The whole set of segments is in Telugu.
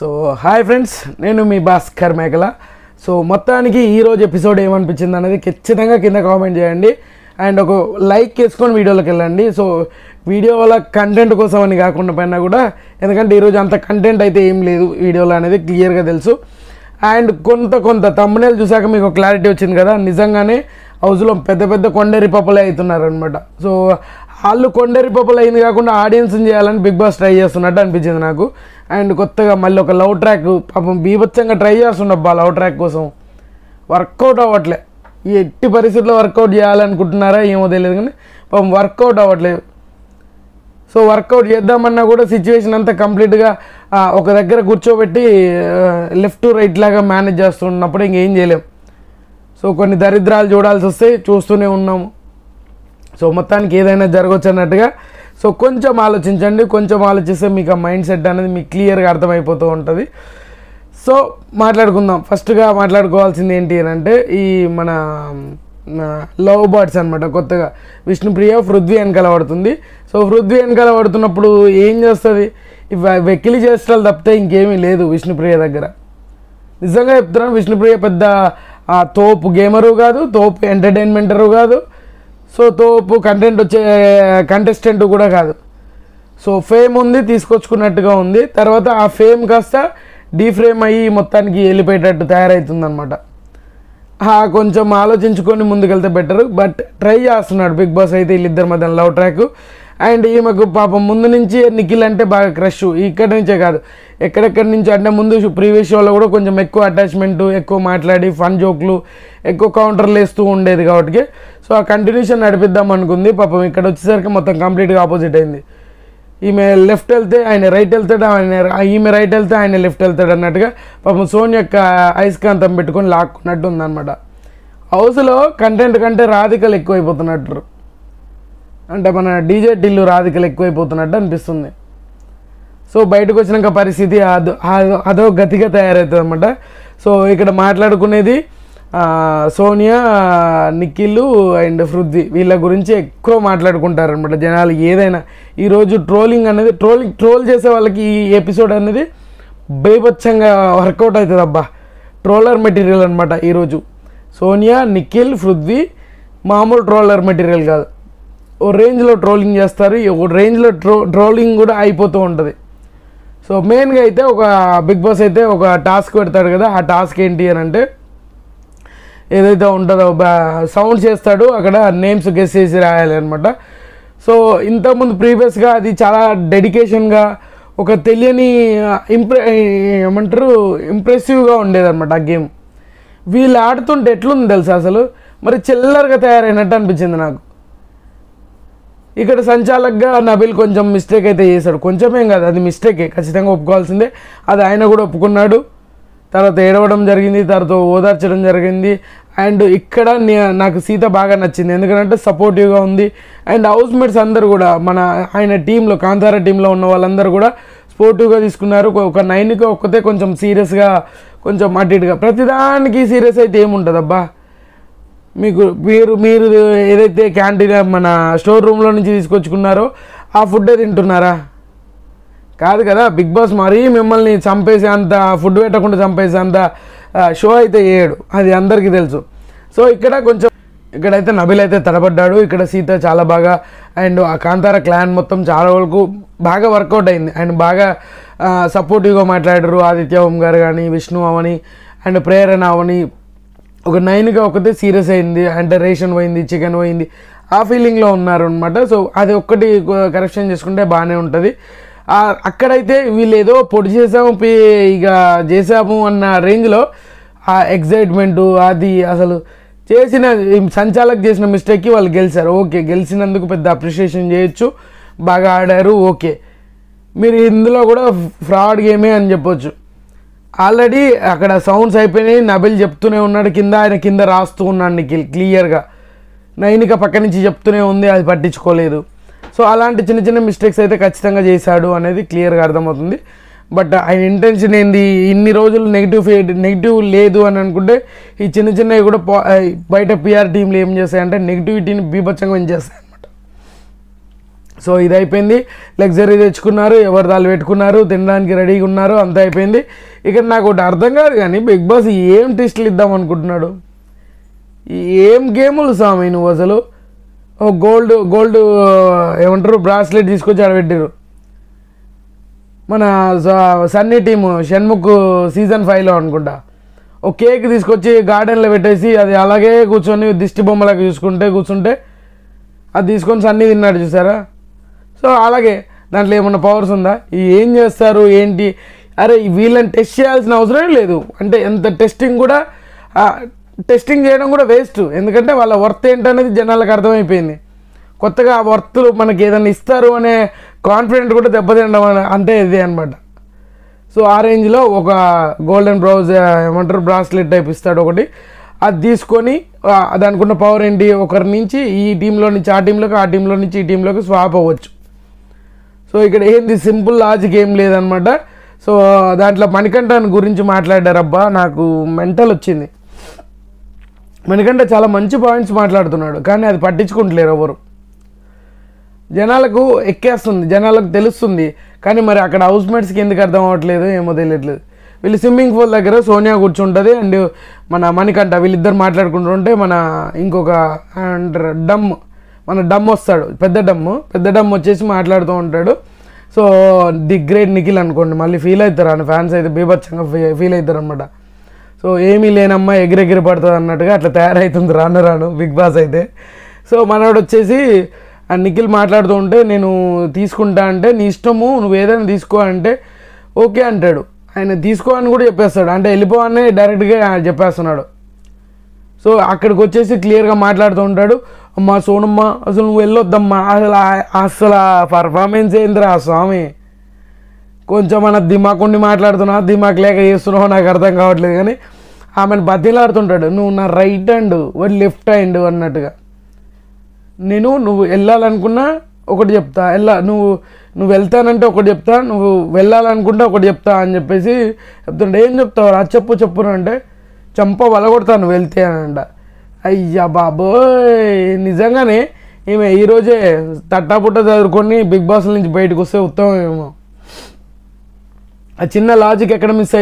సో హాయ్ ఫ్రెండ్స్, నేను మీ భాస్కర్ మేకల. సో మొత్తానికి ఈరోజు ఎపిసోడ్ ఏమనిపించింది అనేది ఖచ్చితంగా కింద కామెంట్ చేయండి అండ్ ఒక లైక్ చేసుకొని వీడియోలోకి వెళ్ళండి. సో వీడియో వల్ల కంటెంట్ కోసం అని కాకుండా పైన కూడా, ఎందుకంటే ఈరోజు అంత కంటెంట్ అయితే ఏం లేదు వీడియోలో అనేది క్లియర్గా తెలుసు. అండ్ కొంత థంబ్నెయిల్ చూసాక మీకు క్లారిటీ వచ్చింది కదా, నిజంగానే హౌస్లో పెద్ద పెద్ద కొండేరి పప్పులే అవుతున్నారు అనమాట. సో వాళ్ళు కొండేరి పప్పులు అయింది కాకుండా ఆడియన్స్ని చేయాలని బిగ్ బాస్ ట్రై చేస్తున్నట్టు అనిపించింది నాకు. అండ్ కొత్తగా మళ్ళీ ఒక లవ్ ట్రాక్ పాపం బీభత్సంగా ట్రై చేస్తుండబ్బా లవ్ ట్రాక్ కోసం. వర్కౌట్ అవ్వట్లే, ఈ ఎట్టి పరిస్థితుల్లో వర్కౌట్ చేయాలనుకుంటున్నారా ఏమో తెలియదు కానీ పాపం వర్కౌట్ అవ్వట్లేదు. సో వర్కౌట్ చేద్దామన్నా కూడా సిచ్యువేషన్ అంతా కంప్లీట్గా ఒక దగ్గర కూర్చోబెట్టి లెఫ్ట్ రైట్ లాగా మేనేజ్ చేస్తున్నప్పుడు ఇంకేం చేయలేం. సో కొన్ని దరిద్రాలు చూడాల్సి వస్తే చూస్తూనే ఉన్నాము. సో మొత్తానికి ఏదైనా జరగవచ్చు అన్నట్టుగా. సో కొంచెం ఆలోచించండి, కొంచెం ఆలోచిస్తే మీకు ఆ మైండ్ సెట్ అనేది మీకు క్లియర్గా అర్థమైపోతూ ఉంటుంది. సో మాట్లాడుకుందాం. ఫస్ట్గా మాట్లాడుకోవాల్సింది ఏంటి అని అంటే, ఈ మన లవ్ బర్డ్స్ అనమాట. కొత్తగా విష్ణుప్రియ పృథ్వీ వెనకాల పడుతుంది. సో పృథ్వీ వెనకాల పడుతున్నప్పుడు ఏం చేస్తుంది, వెకిలి చేష్టాలు తప్పితే ఇంకేమీ లేదు విష్ణుప్రియ దగ్గర. నిజంగా చెప్తున్నాను, విష్ణుప్రియ పెద్ద తోపు గేమరు కాదు, తోపు ఎంటర్టైన్మెంటరు కాదు, సో తోపు కంటెంట్ వచ్చే కంటెస్టెంట్ కూడా కాదు. సో ఫేమ్ ఉంది, తీసుకొచ్చుకున్నట్టుగా ఉంది. తర్వాత ఆ ఫేమ్ కాస్త డీఫ్రేమ్ అయ్యి మొత్తానికి వెళ్ళిపోయేటట్టు తయారవుతుందన్నమాట. కొంచెం ఆలోచించుకొని ముందుకెళ్తే బెటర్. బట్ ట్రై చేస్తున్నాడు బిగ్ బాస్ అయితే వీళ్ళిద్దరి మధ్య లవ్ ట్రాక్. అండ్ ఈమెకు పాపం ముందు నుంచి నిఖిల్ అంటే బాగా క్రష్, ఇక్కడి నుంచే కాదు ఎక్కడెక్కడి నుంచి అంటే ముందు ప్రీవియస్ షోలో కూడా కొంచెం ఎక్కువ అటాచ్మెంట్, ఎక్కువ మాట్లాడి ఫన్ జోక్లు, ఎక్కువ కౌంటర్లు వేస్తూ ఉండేది కాబట్టి సో ఆ కంటిన్యూషన్ నడిపిద్దాం అనుకుంది. పాపం ఇక్కడ వచ్చేసరికి మొత్తం కంప్లీట్గా ఆపోజిట్ అయింది. ఈమె లెఫ్ట్ వెళ్తే ఆయన రైట్ వెళ్తాడు, ఈమె రైట్ వెళ్తే ఆయన లెఫ్ట్ వెళ్తాడు అన్నట్టుగా పాపం సోనియా యొక్క అయస్కాంతం పెట్టుకొని లాక్కున్నట్టు ఉందన్నమాట. హౌస్లో కంటెంట్ కంటే రాధికలు ఎక్కువైపోతున్నట్టు, అంటే మన డీజే టిల్లు రాధికలు ఎక్కువైపోతున్నట్టు అనిపిస్తుంది. సో బయటకు వచ్చినాక పరిస్థితి అదో గతిగా తయారవుతుంది అనమాట. సో ఇక్కడ మాట్లాడుకునేది సోనియా, నిఖిల్ అండ్ పృథ్వీ వీళ్ళ గురించి ఎక్కువ మాట్లాడుకుంటారనమాట జనాలు. ఏదైనా ఈరోజు ట్రోలింగ్ అనేది ట్రోల్ చేసే వాళ్ళకి ఈ ఎపిసోడ్ అనేది బీభత్సంగా వర్కౌట్ అవుతుంది అబ్బా. ట్రోలర్ మెటీరియల్ అనమాట ఈరోజు. సోనియా, నిఖిల్, పృథ్వీ మామూలు ట్రోలర్ మెటీరియల్ కాదు. ఓ రేంజ్లో ట్రోలింగ్ చేస్తారు, ఓ రేంజ్లో ట్రోలింగ్ కూడా అయిపోతూ ఉంటుంది. సో మెయిన్గా అయితే ఒక బిగ్ బాస్ అయితే ఒక టాస్క్ పెడతాడు కదా, ఆ టాస్క్ ఏంటి అని అంటే ఏదైతే ఉంటుందో సౌండ్ చేస్తాడు, అక్కడ నేమ్స్ గెస్ చేసి రాయాలి అనమాట. సో ఇంతకుముందు ప్రీవియస్గా అది చాలా డెడికేషన్గా ఒక తెలియని ఇంప్రెసివ్గా ఉండేదన్నమాట ఆ గేమ్. వీళ్ళు ఆడుతుంటే ఎట్లుంది తెలుసా అసలు, మరి చిల్లరగా తయారైనట్టు అనిపించింది నాకు. ఇక్కడ సంచాలకుగా నబీల్ కొంచెం మిస్టేక్ అయితే చేశాడు, కొంచెమేం కాదు అది మిస్టేకే, ఖచ్చితంగా ఒప్పుకోవాల్సిందే. అది ఆయన కూడా ఒప్పుకున్నాడు. తర్వాత ఏడవడం జరిగింది, తర్వాత ఓదార్చడం జరిగింది. అండ్ ఇక్కడ నాకు సీత బాగా నచ్చింది, ఎందుకంటే సపోర్టివ్గా ఉంది. అండ్ హౌస్ మేట్స్ అందరూ కూడా మన ఆయన టీంలో కాంతారా టీంలో ఉన్న వాళ్ళందరూ కూడా స్పోర్టివ్గా తీసుకున్నారు. ఒక 9కి ఒక్కతే కొంచెం సీరియస్గా, కొంచెం అటు ఇటుగా, ప్రతిదానికి సీరియస్ అయితే ఏముంటుంది అబ్బా. మీరు ఏదైతే క్యాంటీన్ మన స్టోర్ రూమ్లో నుంచి తీసుకొచ్చుకున్నారో ఆ ఫుడ్డే తింటున్నారా? కాదు కదా. బిగ్ బాస్ మరీ మిమ్మల్ని చంపేసే అంత, ఫుడ్ పెట్టకుండా చంపేసే అంత షో అయితే చేయడు, అది అందరికీ తెలుసు. సో ఇక్కడైతే నబీల్ అయితే తడబడ్డాడు, ఇక్కడ సీత చాలా బాగా. అండ్ ఆ కాంతారా క్లాన్ మొత్తం చాలా వరకు బాగా వర్కౌట్ అయింది. అండ్ బాగా సపోర్టివ్గా మాట్లాడారు. ఆదిత్య ఓం గారు కానీ, విష్ణు అవని అండ్ ప్రేరణ అవని. ఒక 9గా ఒకటే సీరియస్ అయింది, అంటే రేషన్ పోయింది, చికెన్ పోయింది, ఆ ఫీలింగ్లో ఉన్నారు అనమాట. సో అది ఒక్కటి కరెక్షన్ చేసుకుంటే బాగానే ఉంటుంది. అక్కడైతే వీళ్ళు ఏదో పొడి చేసాము ఇక చేసాము అన్న రేంజ్లో ఆ ఎగ్జైట్మెంటు, అది అసలు సంచాలక్ చేసిన మిస్టేక్కి వాళ్ళు గెలిచారు. ఓకే, గెలిచినందుకు పెద్ద అప్రిషియేషన్ చేయొచ్చు, బాగా ఆడారు, ఓకే. మీరు ఇందులో కూడా ఫ్రాడ్ గేమే అని చెప్పొచ్చు. ఆల్రెడీ అక్కడ సౌండ్స్ అయిపోయినాయి, నబిల్ చెప్తూనే ఉన్నాడు, ఆయన కింద రాస్తూ ఉన్నాడు నిఖిల్ క్లియర్గా. నైనిక పక్క నుంచి చెప్తూనే ఉంది, అది పట్టించుకోలేదు. సో అలాంటి చిన్న చిన్న మిస్టేక్స్ అయితే ఖచ్చితంగా చేశాడు అనేది క్లియర్గా అర్థమవుతుంది. బట్ ఆయన ఇంటెన్షన్ ఏంది, ఇన్ని రోజులు నెగిటివ్ లేదు అని అనుకుంటే ఈ చిన్నవి కూడా బయట పిఆర్ టీంలు ఏం చేస్తాయంటే నెగిటివిటీని బీభత్సంగా పెంచేస్తాయి అనమాట. సో ఇది అయిపోయింది, లగ్జరీ తెచ్చుకున్నారు, ఎవరు దాళ్ళు పెట్టుకున్నారు, తినడానికి రెడీగా ఉన్నారు, అంతా అయిపోయింది. ఇక్కడ నాకు ఒకటి అర్థం కాదు కానీ బిగ్ బాస్ ఏం టెస్ట్లు ఇద్దాం అనుకుంటున్నాడు, ఏం గేములు స్వామి నువ్వు అసలు. గోల్డ్ ఏమంటారు బ్రాస్లెట్ తీసుకొచ్చి ఆడబెట్టారు. మన సన్నీ టీము షణ్ముఖ్ సీజన్ 5లో అనుకుంటా ఒక కేక్ తీసుకొచ్చి గార్డెన్లో పెట్టేసి అది అలాగే కూర్చొని దిష్టి బొమ్మలకు కూర్చుంటే అది తీసుకొని సన్నీ తిన్నాడు చూసారా. సో అలాగే దాంట్లో ఏమన్నా పవర్స్ ఉందా, ఏం చేస్తారు ఏంటి, అరే వీళ్ళని టెస్ట్ చేయాల్సిన అవసరం లేదు. అంటే ఎంత టెస్టింగ్ చేయడం కూడా వేస్ట్, ఎందుకంటే వాళ్ళ వర్త్ ఏంటనేది జనాలకు అర్థమైపోయింది. కొత్తగా ఆ వర్త్లు మనకి ఏదైనా ఇస్తారు అనే కాన్ఫిడెంట్ కూడా దెబ్బతినడం అంటే ఇదే అనమాట. సో ఆ రేంజ్లో ఒక గోల్డెన్ బ్రౌజ్ ఏమంటారు బ్రాస్లెట్ టైప్ ఇస్తాడు ఒకటి, అది తీసుకొని దానికి ఉన్న పవర్ ఏంటి, ఒకరి నుంచి ఈ టీంలో నుంచి ఆ టీంలోకి, ఆ టీంలో నుంచి ఈ టీంలోకి స్వాప్ అవ్వచ్చు. సో ఇక్కడ ఏంది సింపుల్ లాజిక్ ఏం లేదనమాట. సో దాంట్లో మణికంఠన్ గురించి మాట్లాడారబ్బా, నాకు మెంటల్ వచ్చింది. మణికంఠ చాలా మంచి పాయింట్స్ మాట్లాడుతున్నాడు, కానీ అది పట్టించుకుంటలేరు ఎవరు. జనాలకు ఎక్కేస్తుంది, జనాలకు తెలుస్తుంది, కానీ మరి అక్కడ హౌస్ మేట్స్కి ఎందుకు అర్థం అవ్వట్లేదు ఏమో తెలియట్లేదు. వీళ్ళు స్విమ్మింగ్ పూల్ దగ్గర సోనియా కూర్చుంటుంది అండ్ మన మణికంఠ వీళ్ళిద్దరు మాట్లాడుకుంటుంటే మన ఇంకొక డమ్ వస్తాడు, పెద్ద డమ్ వచ్చేసి మాట్లాడుతూ ఉంటాడు. సో ది గ్రేట్ నిఖిల్ అనుకోండి, మళ్ళీ ఫీల్ అవుతారు అని ఫ్యాన్స్ అయితే బీభత్సంగా ఫీల్ అవుతారు అనమాట. సో ఏమీ లేనమ్మా ఎగిరెగిరి పడుతుంది అన్నట్టుగా అట్లా తయారవుతుంది రాను బిగ్ బాస్ అయితే. సో మనవాడు వచ్చేసి ఆ నిఖిల్ మాట్లాడుతూ ఉంటే నేను తీసుకుంటా అంటే నీ ఇష్టము నువ్వు ఏదైనా తీసుకో అంటే ఓకే అంటాడు. ఆయన తీసుకో అని కూడా చెప్పేస్తాడు, అంటే వెళ్ళిపోవని డైరెక్ట్గా చెప్పేస్తున్నాడు. సో అక్కడికి వచ్చేసి క్లియర్గా మాట్లాడుతూ ఉంటాడు, అమ్మా సోనమ్మ అసలు నువ్వు వెళ్ళొద్దమ్మా, అసలు పర్ఫార్మెన్స్ ఏందిరా స్వామి, కొంచెం మన దిమాకుండి మాట్లాడుతున్నావు, దిమాక్ లేక చేస్తున్నావు నాకు అర్థం కావట్లేదు. కానీ ఆమెను బతిలాడుతుంటాడు, నువ్వు నా రైట్ హ్యాండ్ వాడు లెఫ్ట్ హ్యాండ్ అన్నట్టుగా. నువ్వు వెళ్ళాలనుకున్నా ఒకటి చెప్తా, నువ్వు వెళ్తానంటే ఒకటి చెప్తా, నువ్వు వెళ్ళాలనుకుంటే ఒకటి చెప్తా అని చెప్పేసి చెప్తుంటే ఏం చెప్తావు రా చెప్పును అంటే చంప వలగొడతాను వెళ్తే అనంట. అయ్యా బాబోయ్, నిజంగానే ఈమె ఈరోజే తట్టాపుట్ట చదువుకొని బిగ్ బాస్ నుంచి బయటకు వస్తే ఉత్తమం ఏమో. ఆ చిన్న లాజిక్ ఎక్కడ మిస్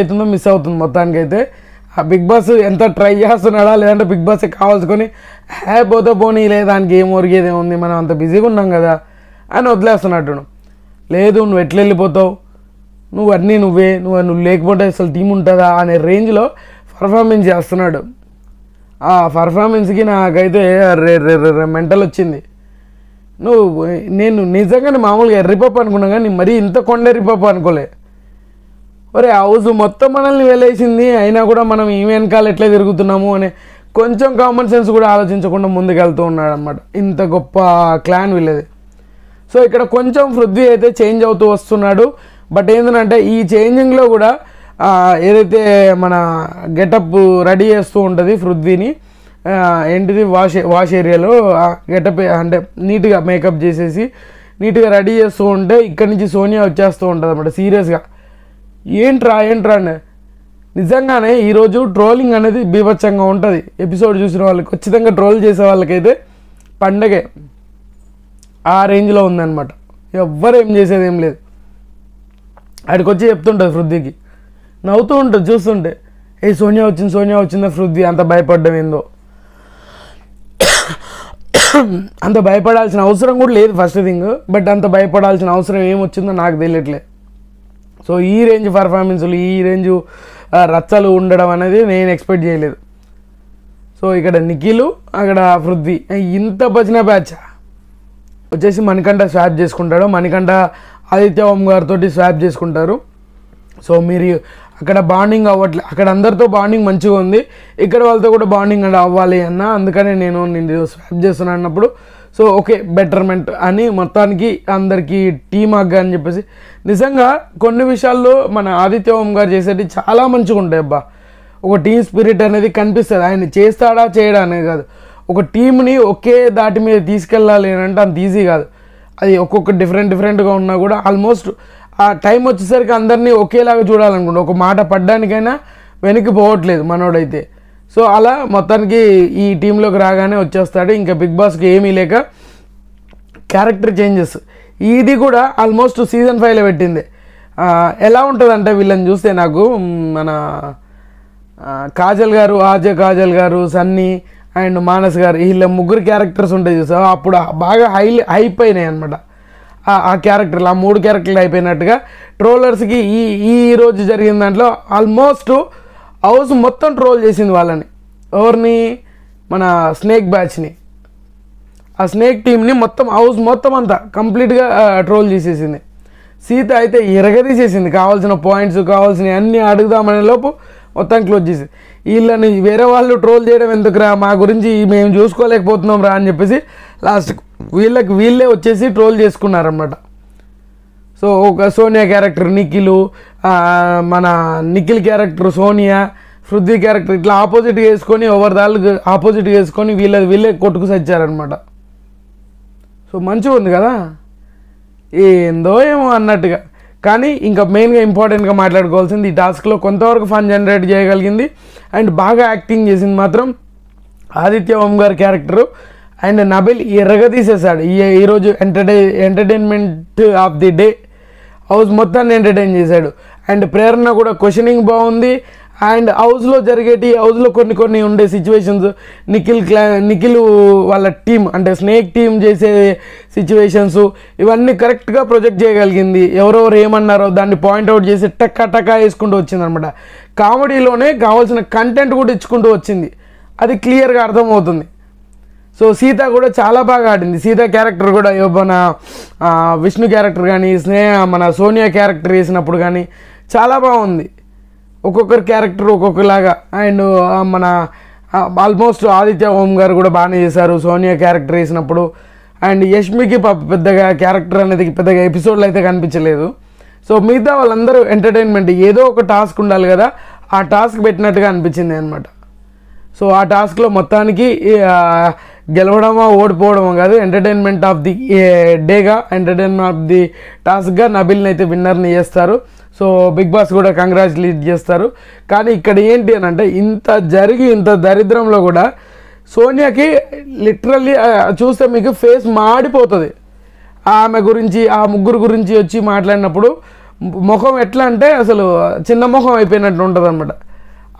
అవుతుంది మొత్తానికైతే. ఆ బిగ్ బాస్ ఎంత ట్రై చేస్తున్నాడా, లేదంటే బిగ్ బాస్ కావాల్సుకొని పోతే పోనీ లేదా దానికి ఏం ఒరిగేది ఏముంది, మనం అంత బిజీగా ఉన్నాం కదా అని వదిలేస్తున్నట్టు. లేదు నువ్వు ఎట్లా వెళ్ళిపోతావు, నువ్వు అన్నీ నువ్వు లేకపోతే అసలు టీం ఉంటుందా అనే రేంజ్లో పర్ఫార్మెన్స్ చేస్తున్నాడు. ఆ పర్ఫార్మెన్స్కి నాకైతే మెంటల్ వచ్చింది. నేను నిజంగానే మామూలుగా ఎర్రిపప్పు అనుకున్నా, కానీ మరీ ఇంత కొండ ఎర్రిపప్పు అనుకోలే. ఒరే హౌస్ మొత్తం మనల్ని వెళ్ళేసింది, అయినా కూడా మనం ఈ వెనకాల ఎట్లా తిరుగుతున్నాము అనే కొంచెం కామన్ సెన్స్ కూడా ఆలోచించకుండా ముందుకెళ్తూ ఉన్నాడు అనమాట. ఇంత గొప్ప క్లాన్ వీళ్ళది. సో ఇక్కడ కొంచెం పృథ్వీ అయితే చేంజ్ అవుతూ వస్తున్నాడు. బట్ ఏంటంటే ఈ చేంజింగ్లో కూడా ఏదైతే మన గెటప్ రెడీ చేస్తూ ఉంటుంది పృథ్వీని, ఏంటిది వాష్ ఏరియాలో గెటప్ అంటే నీట్గా మేకప్ చేసేసి నీట్గా రెడీ చేస్తూ ఉంటే ఇక్కడి నుంచి సోనియా వచ్చేస్తూ ఉంటుంది అన్నమాట. సీరియస్గా ఏంట్రా అని నిజంగానే ఈరోజు ట్రోలింగ్ అనేది బీభత్సంగా ఉంటుంది. ఎపిసోడ్ చూసిన వాళ్ళకి, ఖచ్చితంగా ట్రోల్ చేసే వాళ్ళకైతే పండగే ఆ రేంజ్లో ఉందన్నమాట. ఎవ్వరు ఏం చేసేది ఏం లేదు. ఆడికి వచ్చి చెప్తుంటుంది పృథ్వీకి, నవ్వుతూ ఉంటుంది చూస్తుంటే, సోనియా వచ్చిందా పృథ్వీ అంత భయపడ్డం ఏందో. అంత భయపడాల్సిన అవసరం కూడా లేదు ఫస్ట్ థింగ్, బట్ అంత భయపడాల్సిన అవసరం ఏమొచ్చిందో నాకు తెలియట్లేదు. సో ఈ రేంజ్ పర్ఫార్మెన్స్లు, ఈ రేంజ్ రచ్చలు ఉండడం అనేది నేను ఎక్స్పెక్ట్ చేయలేదు. సో ఇక్కడ నిఖిల్, అక్కడ పృథ్వీ, ఇంత బచిన బ్యాచ్ వచ్చేసి మణికంఠ స్వాప్ చేసుకుంటాడు. మణికంఠ ఆదిత్య ఓం గారితో స్వాప్ చేసుకుంటారు. సో మీరు అక్కడ బాండింగ్ అవ్వట్లేదు, అక్కడ అందరితో బాండింగ్ మంచిగా ఉంది, ఇక్కడ వాళ్ళతో కూడా బాండింగ్ అవ్వాలి అందుకనే నేను స్వాప్ చేస్తున్నాను అన్నప్పుడు సో ఓకే బెటర్మెంట్ అని మొత్తానికి అందరికీ టీమ్ అగ్గా అని చెప్పేసి. నిజంగా కొన్ని విషయాల్లో మన ఆదిత్య ఓం గారు చేసేది చాలా మంచిగా ఉంటాయి అబ్బా. ఒక టీమ్ స్పిరిట్ అనేది కనిపిస్తుంది, ఆయన చేస్తాడా చేయడా అనేది కాదు, ఒక టీంని ఒకే దాటి మీద తీసుకెళ్ళాలి అంటే అంత ఈజీ కాదు. అది ఒక్కొక్క డిఫరెంట్గా ఉన్నా కూడా ఆల్మోస్ట్ ఆ టైం వచ్చేసరికి అందరినీ ఒకేలాగా చూడాలనుకుంటా, ఒక మాట పడ్డానికైనా వెనక్కి పోవట్లేదు మనోడైతే. సో అలా మొత్తానికి ఈ టీంలోకి రాగానే వచ్చేస్తాడు. ఇంకా బిగ్ బాస్కి ఏమీ లేక క్యారెక్టర్ చేంజెస్ ఇది కూడా ఆల్మోస్ట్ సీజన్ 5లో పెట్టింది. ఎలా ఉంటుందంటే వీళ్ళని చూస్తే నాకు మన కాజల్ గారు, ఆర్జే కాజల్ గారు, సన్నీ అండ్ మానస్ గారు, వీళ్ళ ముగ్గురు క్యారెక్టర్స్ ఉంటాయి చూసావా, అప్పుడు బాగా హైప్ అయినాయి అనమాట. ఆ క్యారెక్టర్లు, ఆ 3 క్యారెక్టర్లు అయిపోయినట్టుగా ట్రోలర్స్కి ఈ రోజు జరిగిన దాంట్లో ఆల్మోస్ట్ హౌస్ మొత్తం ట్రోల్ చేసింది వాళ్ళని. ఎవరిని? మన స్నేక్ బ్యాచ్ని, ఆ స్నేక్ టీమ్ని మొత్తం హౌస్ మొత్తం అంతా కంప్లీట్గా ట్రోల్ చేసేసింది. సీత అయితే ఎరగదీసేసింది. కావాల్సిన పాయింట్స్, కావాల్సినవి అన్నీ అడుగుదామనే లోపు మొత్తం క్లోజ్ చేసి, వీళ్ళని వేరే వాళ్ళు ట్రోల్ చేయడం ఎందుకురా, మా గురించి మేము చూసుకోలేకపోతున్నాం రా అని చెప్పేసి లాస్ట్ వీళ్ళే వచ్చేసి ట్రోల్ చేసుకున్నారన్నమాట. సో ఒక సోనియా క్యారెక్టర్ నిఖిలు, మన నిఖిల్ క్యారెక్టర్ సోనియా, పృథ్వీ క్యారెక్టర్ ఇట్లా ఆపోజిట్గా వేసుకొని ఎవరిదాళ్ళు ఆపోజిట్గా వేసుకొని వీళ్ళే కొట్టుకు సచ్చారనమాట. సో మంచిగా ఉంది కదా, ఏందో ఏమో అన్నట్టుగా. కానీ ఇంకా మెయిన్గా ఇంపార్టెంట్గా మాట్లాడుకోవాల్సింది, ఈ టాస్క్లో కొంతవరకు ఫన్ జనరేట్ చేయగలిగింది అండ్ బాగా యాక్టింగ్ చేసింది మాత్రం ఆదిత్య ఓం గారి క్యారెక్టరు. అండ్ నబిల్ ఎరగదీసేసాడు ఈరోజు entertainment of the day. House మొత్తాన్ని ఎంటర్టైన్ చేశాడు. అండ్ ప్రేరణ కూడా క్వశ్చనింగ్ బాగుంది. అండ్ హౌస్లో కొన్ని ఉండే సిచ్యువేషన్స్, నిఖిల్ వాళ్ళ టీం అంటే స్నేక్ టీం చేసే సిచ్యువేషన్స్ ఇవన్నీ కరెక్ట్గా ప్రొజెక్ట్ చేయగలిగింది. ఎవరెవరు ఏమన్నారో దాన్ని పాయింట్అవుట్ చేసి టక్కా వేసుకుంటూ వచ్చిందనమాట. కామెడీలోనే కావాల్సిన కంటెంట్ కూడా ఇచ్చుకుంటూ వచ్చింది, అది క్లియర్గా అర్థమవుతుంది. సో సీత కూడా చాలా బాగా ఆడింది. సీత క్యారెక్టర్ కూడా మన విష్ణు క్యారెక్టర్ కానీ, మన సోనియా క్యారెక్టర్ వేసినప్పుడు కానీ చాలా బాగుంది. ఒక్కొక్కరి క్యారెక్టర్ ఒక్కొక్కలాగా. అండ్ మన ఆల్మోస్ట్ ఆదిత్య ఓం గారు కూడా బాగానే చేశారు సోనియా క్యారెక్టర్ వేసినప్పుడు. అండ్ యష్మికి పెద్దగా క్యారెక్టర్ అనేది పెద్దగా ఎపిసోడ్లో అయితే కనిపించలేదు. సో మిగతా వాళ్ళందరూ ఎంటర్టైన్మెంట్, ఏదో ఒక టాస్క్ ఉండాలి కదా, ఆ టాస్క్ పెట్టినట్టుగా అనిపించింది అనమాట. సో ఆ టాస్క్లో మొత్తానికి గెలవడమా ఓడిపోవడమా కాదు, ఎంటర్టైన్మెంట్ ఆఫ్ ది డేగా, ఎంటర్టైన్మెంట్ ఆఫ్ ది టాస్క్గా నబిల్ని అయితే విన్నర్ని చేస్తారు. సో బిగ్ బాస్ కూడా కంగ్రాచులేట్ చేస్తారు. కానీ ఇక్కడ ఏంటి అని అంటే, ఇంత దరిద్రంలో కూడా సోనియాకి లిటరల్లీ చూస్తే మీకు ఫేస్ మాడిపోతుంది. ఆమె గురించి, ఆ ముగ్గురు గురించి వచ్చి మాట్లాడినప్పుడు ముఖం ఎట్లా అంటే అసలు చిన్న ముఖం అయిపోయినట్టు ఉంటుంది అనమాట.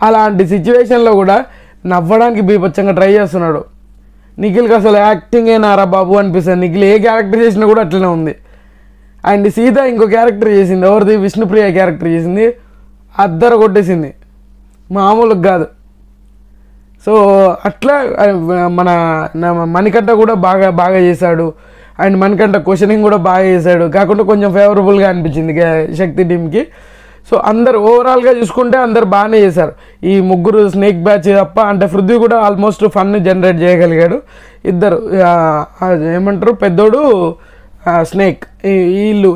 అలాంటి సిచ్యువేషన్లో కూడా నవ్వడానికి బీభత్సంగా ట్రై చేస్తున్నాడు. నిఖిల్కి అసలు యాక్టింగ్ ఏనారా బాబు అనిపిస్తుంది. నిఖిల్ ఏ క్యారెక్టర్ చేసినా కూడా అట్లనే ఉంది. అండ్ సీత ఇంకో క్యారెక్టర్ చేసింది, ఎవరిది? విష్ణుప్రియ క్యారెక్టర్ చేసింది, అద్దర కొట్టేసింది, మామూలుగా కాదు. సో అట్లా మన మణికంఠ కూడా బాగా చేశాడు. అండ్ మణికంఠ క్వశ్చనింగ్ కూడా బాగా చేశాడు, కాకుండా కొంచెం ఫేవరబుల్గా అనిపించింది శక్తి టీంకి. సో అందరు ఓవరాల్గా చూసుకుంటే అందరు బాగానే చేశారు. ఈ ముగ్గురు స్నేక్ బ్యాచ్ తప్ప, అంటే పృథ్వీ కూడా ఆల్మోస్ట్ ఫన్ జనరేట్ చేయగలిగాడు. ఇద్దరు ఏమంటారు, పెద్దోడు స్నేక్,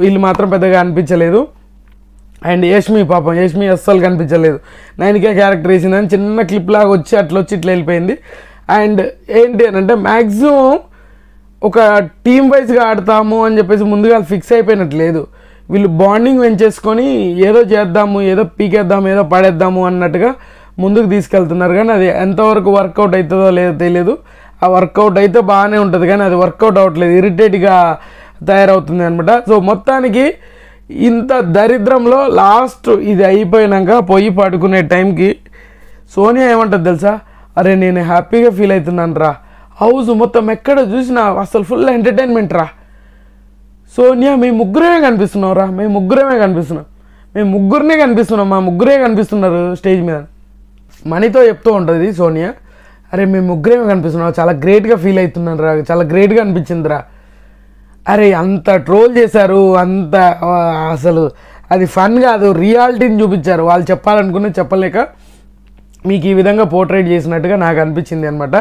వీళ్ళు మాత్రం పెద్దగా అనిపించలేదు. అండ్ యష్మి అస్సలు కనిపించలేదు. నైనికా క్యారెక్టర్ వేసిందని చిన్న క్లిప్ లాగా వచ్చి ఇట్లా వెళ్ళిపోయింది. అండ్ ఏంటి అని అంటే, మ్యాక్సిమం ఒక టీమ్ వైజ్గా ఆడతాము అని చెప్పేసి ముందుగా ఫిక్స్ అయిపోయినట్లేదు. వీళ్ళు బాండింగ్ పెంచేసుకొని ఏదో చేద్దాము, ఏదో పీకేద్దాము, ఏదో పడేద్దాము అన్నట్టుగా ముందుకు తీసుకెళ్తున్నారు. కానీ అది ఎంతవరకు వర్కౌట్ అవుతుందో లేదో తెలియదు. ఆ వర్కౌట్ అయితే బాగానే ఉంటుంది, కానీ అది వర్కౌట్ అవ్వట్లేదు, ఇరిటేట్గా తయారవుతుంది అనమాట. సో మొత్తానికి ఇంత దరిద్రంలో లాస్ట్ ఇది అయిపోయినాక పోయి పడుకునే టైంకి సోనియా ఏమంటుంది తెలుసా? అరే నేను హ్యాపీగా ఫీల్ అవుతున్నాను రా, హౌస్ మొత్తం ఎక్కడ చూసినా అసలు ఫుల్ ఎంటర్టైన్మెంట్ రా. సోనియా మేము ముగ్గురమే కనిపిస్తున్నాం రా, మేము ముగ్గురినే కనిపిస్తున్నాం, మా ముగ్గురే కనిపిస్తున్నారు స్టేజ్ మీద. మనీతో చెప్తూ ఉంటుంది సోనియా, అరే మేము ముగ్గురేమే కనిపిస్తున్నాం, చాలా గ్రేట్గా ఫీల్ అవుతున్నాను రా, చాలా గ్రేట్గా అనిపించింది రా. అరే అంత ట్రోల్ చేశారు, అంత అసలు అది ఫన్ కాదు, రియాలిటీని చూపించారు. వాళ్ళు చెప్పాలనుకుని చెప్పలేక మీకు ఈ విధంగా పోర్ట్రేట్ చేసినట్టుగా నాకు అనిపించింది అనమాట.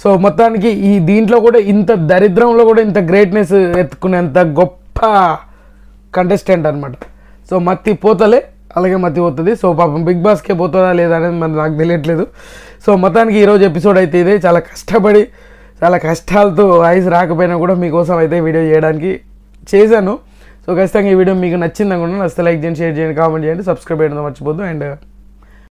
సో మొత్తానికి ఈ దీంట్లో కూడా ఇంత దరిద్రంలో కూడా ఇంత గ్రేట్నెస్ ఎత్తుకునేంత గొప్ప కంటెస్టెంట్ అనమాట. సో మత్తి పోతలే, అలాగే మత్తి పోతుంది. సో పాపం బిగ్ బాస్కే పోతుందా లేదా అనేది మరి నాకు తెలియట్లేదు. సో మొత్తానికి ఈరోజు ఎపిసోడ్ అయితే ఇదే, చాలా కష్టపడి చాలా కష్టాలతో వాయిస్ రాకపోయినా కూడా మీకోసం అయితే వీడియో చేయడానికి చేశాను. సో ఖచ్చితంగా ఈ వీడియో మీకు నచ్చింది అనుకుంటున్నాను. నచ్చితే లైక్ చేయండి, షేర్ చేయండి, కామెంట్ చేయండి, సబ్స్క్రైబ్ చేయడం మర్చిపోద్దు. అండ్